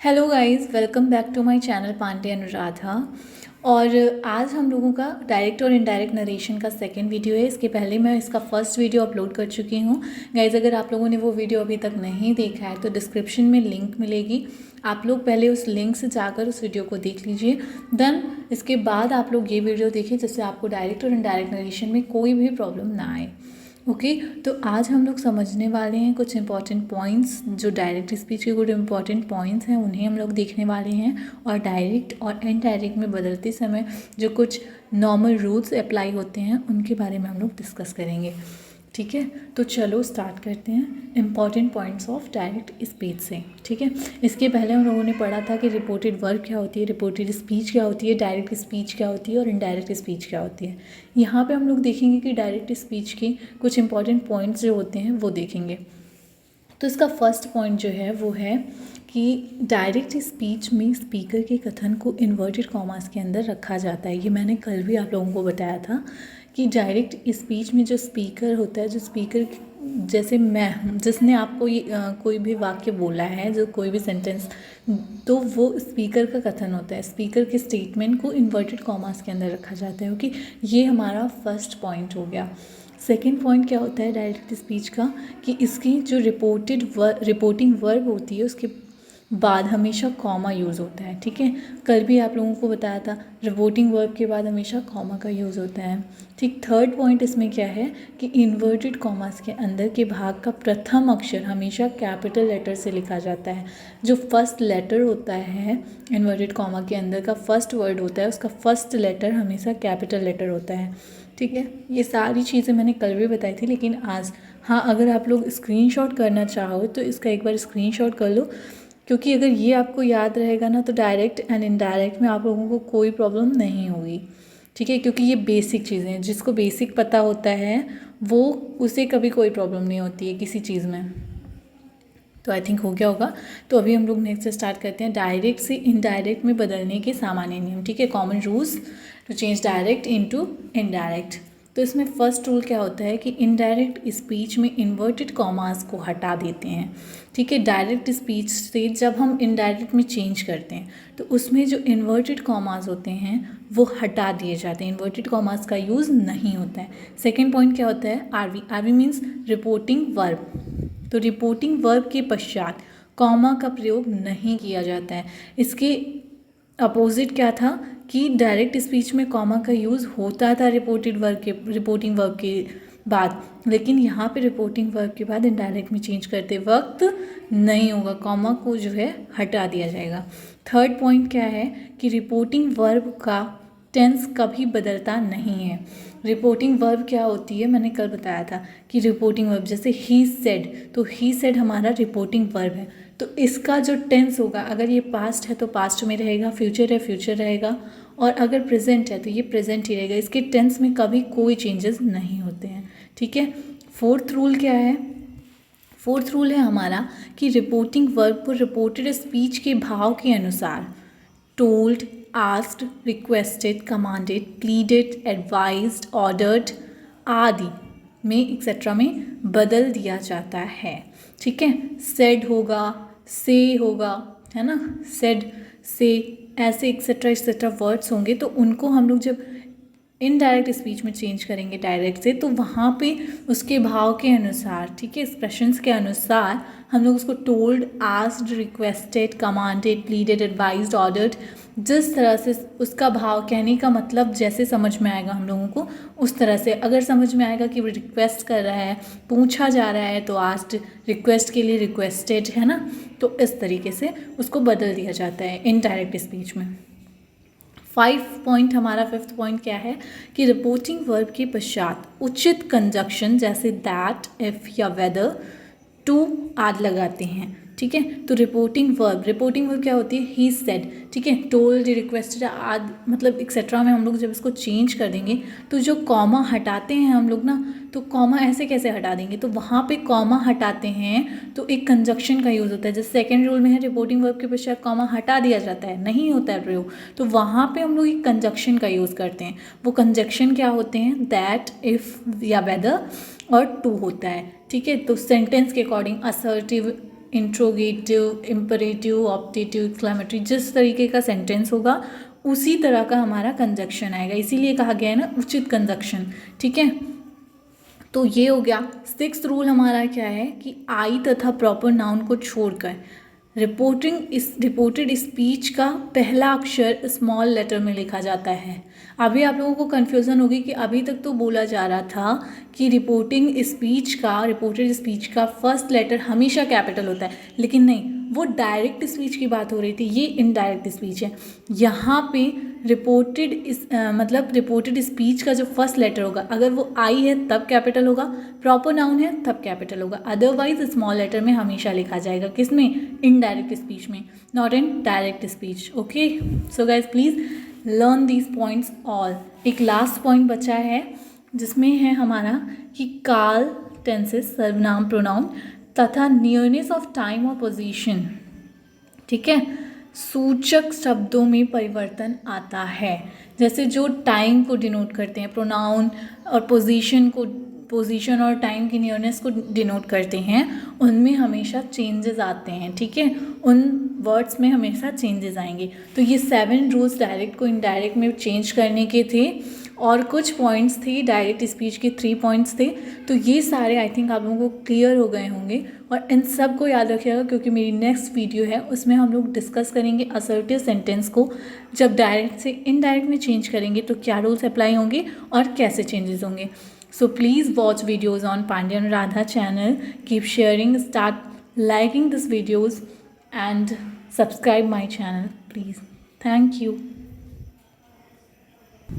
Hello guys, welcome back to my channel Pandey Anuradha. और आज हम लोगों का डायरेक्ट और इनडायरेक्ट नरेशन का सेकंड वीडियो है। इसके पहले मैं इसका फर्स्ट वीडियो अपलोड कर चुकी हूँ। गाइस, अगर आप लोगों ने वो वीडियो अभी तक नहीं देखा है तो डिस्क्रिप्शन में लिंक मिलेगी, आप लोग पहले उस लिंक से जाकर उस वीडियो को देख लीजिए। देन इसके बाद आप लोग ये वीडियो देखें जिससे आपको डायरेक्ट और इनडायरेक्ट नरेशन में कोई भी प्रॉब्लम ना आए। ओके तो आज हम लोग समझने वाले हैं कुछ इंपॉर्टेंट पॉइंट्स, जो डायरेक्ट स्पीच के कुछ इंपॉर्टेंट पॉइंट्स हैं उन्हें हम लोग देखने वाले हैं, और डायरेक्ट और इनडायरेक्ट में बदलते समय जो कुछ नॉर्मल रूल्स अप्लाई होते हैं उनके बारे में हम लोग डिस्कस करेंगे। ठीक है, तो चलो स्टार्ट करते हैं important points of direct speech से। ठीक है, इसके पहले हम लोगों ने पढ़ा था कि रिपोर्टेड वर्ब क्या होती है, रिपोर्टेड स्पीच क्या होती है, डायरेक्ट स्पीच क्या होती है और इनडायरेक्ट स्पीच क्या होती है। यहाँ पे हम लोग देखेंगे कि डायरेक्ट स्पीच के कुछ इंपॉर्टेंट पॉइंट्स जो होते हैं वो देखेंगे। तो इसका फर्स्ट पॉइंट जो है वो है कि डायरेक्ट स्पीच में स्पीकर के कथन को इन्वर्टेड कॉमास के अंदर रखा जाता है। ये मैंने कल भी आप लोगों को बताया था कि डायरेक्ट स्पीच में जो स्पीकर होता है, जो स्पीकर जैसे मैं जिसने आपको ये कोई भी वाक्य बोला है, जो कोई भी सेंटेंस, तो वो स्पीकर का कथन होता है। स्पीकर के स्टेटमेंट को इन्वर्टेड कॉमास के अंदर रखा जाता है। ओके, ये हमारा फर्स्ट पॉइंट हो गया। सेकेंड पॉइंट क्या होता है डायरेक्ट स्पीच का, कि इसकी जो रिपोर्टिंग वर्ब होती है उसके बाद हमेशा कॉमा यूज़ होता है। ठीक है, कल भी आप लोगों को बताया था रिपोर्टिंग वर्ब के बाद हमेशा कॉमा का यूज़ होता है। ठीक, थर्ड पॉइंट इसमें क्या है कि इन्वर्टेड कॉमास के अंदर के भाग का प्रथम अक्षर हमेशा कैपिटल लेटर से लिखा जाता है। जो फर्स्ट लेटर होता है इन्वर्टेड कॉमा के अंदर का फर्स्ट वर्ड होता है, उसका फर्स्ट लेटर हमेशा कैपिटल लेटर होता है। ठीक है, ये सारी चीज़ें मैंने कल भी बताई थी, लेकिन आज हाँ, अगर आप लोग स्क्रीनशॉट करना चाहो तो इसका एक बार स्क्रीनशॉट कर लो, क्योंकि अगर ये आपको याद रहेगा ना तो डायरेक्ट एंड इनडायरेक्ट में आप लोगों को कोई प्रॉब्लम नहीं होगी। ठीक है, क्योंकि ये बेसिक चीज़ें हैं, जिसको बेसिक पता होता है वो उसे कभी कोई प्रॉब्लम नहीं होती है किसी चीज़ में। तो आई थिंक हो गया होगा। तो अभी हम लोग नेक्स्ट स्टार्ट करते हैं डायरेक्ट से इनडायरेक्ट में बदलने के सामान्य नियम। ठीक है, common rules to change direct into indirect. तो इसमें फर्स्ट रूल क्या होता है कि इनडायरेक्ट स्पीच में इन्वर्टेड कॉमास को हटा देते हैं। ठीक है, डायरेक्ट स्पीच से जब हम इनडायरेक्ट में चेंज करते हैं तो उसमें जो इन्वर्टेड कॉमास होते हैं वो हटा दिए जाते हैं, इन्वर्टेड कॉमास का यूज़ नहीं होता है। सेकेंड पॉइंट क्या होता है, आरवी मीन्स रिपोर्टिंग वर्ब। तो रिपोर्टिंग वर्ब के पश्चात कॉमा का प्रयोग नहीं किया जाता है। इसके अपोजिट क्या था कि डायरेक्ट स्पीच में कॉमा का यूज़ होता था रिपोर्टिंग वर्ब के बाद, लेकिन यहाँ पे रिपोर्टिंग वर्ब के बाद इनडायरेक्ट में चेंज करते वक्त नहीं होगा, कॉमा को जो है हटा दिया जाएगा। थर्ड पॉइंट क्या है कि रिपोर्टिंग वर्ब का टेंस कभी बदलता नहीं है। रिपोर्टिंग वर्ब क्या होती है, मैंने कल बताया था कि रिपोर्टिंग वर्ब जैसे ही सेड, तो ही सेड हमारा रिपोर्टिंग वर्ब है, तो इसका जो टेंस होगा, अगर ये पास्ट है तो पास्ट में रहेगा, फ्यूचर है फ्यूचर रहेगा, और अगर प्रेजेंट है तो ये प्रेजेंट ही रहेगा। इसके टेंस में कभी कोई चेंजेस नहीं होते हैं। ठीक है, फोर्थ रूल क्या है, फोर्थ रूल है हमारा कि रिपोर्टिंग वर्ब को रिपोर्टेड स्पीच के भाव के अनुसार told, asked, requested, commanded, pleaded, advised, ordered आदि में एक्सेट्रा में बदल दिया जाता है। ठीक है, सेड होगा, से होगा, है ना, सेड, से, ऐसे एक्सेट्रा वर्ड्स होंगे, तो उनको हम लोग जब इनडायरेक्ट स्पीच में चेंज करेंगे डायरेक्ट से, तो वहाँ पे उसके भाव के अनुसार, ठीक है, एक्सप्रेशंस के अनुसार हम लोग उसको told, asked, requested, commanded, pleaded, advised, ordered, जिस तरह से उसका भाव, कहने का मतलब जैसे समझ में आएगा हम लोगों को उस तरह से। अगर समझ में आएगा कि वो रिक्वेस्ट कर रहा है, पूछा जा रहा है, तो आस्क्ड, रिक्वेस्ट के लिए रिक्वेस्टेड, है ना, तो इस तरीके से उसको बदल दिया जाता है इनडायरेक्ट स्पीच में। फिफ्थ पॉइंट क्या है कि रिपोर्टिंग वर्ब के पश्चात उचित कंजक्शन जैसे दैट, इफ या वेदर, टू आदि लगाते हैं। ठीक है, तो रिपोर्टिंग वर्ब क्या होती है, ही सेड, ठीक है, टोल्ड, रिक्वेस्टेड आदि, मतलब एक्सेट्रा में हम लोग जब इसको चेंज कर देंगे तो जो कॉमा हटाते हैं हम लोग ना, तो कॉमा ऐसे कैसे हटा देंगे, तो वहाँ पे कॉमा हटाते हैं तो एक कंजक्शन का यूज़ होता है। जैसे सेकेंड रूल में है रिपोर्टिंग वर्ब के पश्चात कॉमा हटा दिया जाता है, नहीं होता है प्रयोग, तो वहाँ पे हम लोग एक कंजक्शन का यूज़ करते हैं। वो कंजक्शन क्या होते हैं, दैट, इफ या वेदर और टू होता है। ठीक है, तो सेंटेंस के according assertive interrogative, imperative, optative, exclamatory, जिस तरीके का सेंटेंस होगा उसी तरह का हमारा कंजक्शन आएगा, इसीलिए कहा गया है ना उचित कंजक्शन। ठीक है, तो ये हो गया। सिक्स्थ रूल हमारा क्या है कि आई तथा प्रॉपर नाउन को छोड़कर रिपोर्टेड स्पीच का पहला अक्षर स्मॉल लेटर में लिखा जाता है। अभी आप लोगों को कन्फ्यूज़न होगी कि अभी तक तो बोला जा रहा था कि रिपोर्टेड स्पीच का फर्स्ट लेटर हमेशा कैपिटल होता है, लेकिन नहीं, वो डायरेक्ट स्पीच की बात हो रही थी, ये इनडायरेक्ट स्पीच है। यहाँ पे रिपोर्टेड स्पीच का जो फर्स्ट लेटर होगा, अगर वो आई है तब कैपिटल होगा, प्रॉपर नाउन है तब कैपिटल होगा, अदरवाइज स्मॉल लेटर में हमेशा लिखा जाएगा। किसमें? इनडायरेक्ट स्पीच में, not in direct speech. Okay, so guys please learn these points all. एक लास्ट पॉइंट बचा है जिसमें है हमारा कि काल टेंसेस, सर्वनाम, प्रोनाउन तथा नियरनेस ऑफ टाइम और पोजीशन, ठीक है, सूचक शब्दों में परिवर्तन आता है। जैसे जो टाइम को डिनोट करते हैं, प्रोनाउन, और पोजीशन और टाइम की नियरनेस को डिनोट करते हैं, उनमें हमेशा चेंजेस आते हैं। ठीक है, उन वर्ड्स में हमेशा चेंजेस आएंगे। तो ये 7 रूल्स डायरेक्ट को इनडायरेक्ट में चेंज करने के थे, और कुछ पॉइंट्स थे डायरेक्ट स्पीच के 3 पॉइंट्स थे। तो ये सारे आई थिंक आप लोगों को क्लियर हो गए होंगे, और इन सब को याद रखिएगा क्योंकि मेरी नेक्स्ट वीडियो है उसमें हम लोग डिस्कस करेंगे असर्टिव सेंटेंस को जब डायरेक्ट से इनडायरेक्ट में चेंज करेंगे तो क्या रूल्स अप्लाई होंगे और कैसे चेंजेस होंगे। So please watch videos on Pandey Anuradha channel, keep sharing, start liking this videos and subscribe my channel please. Thank you.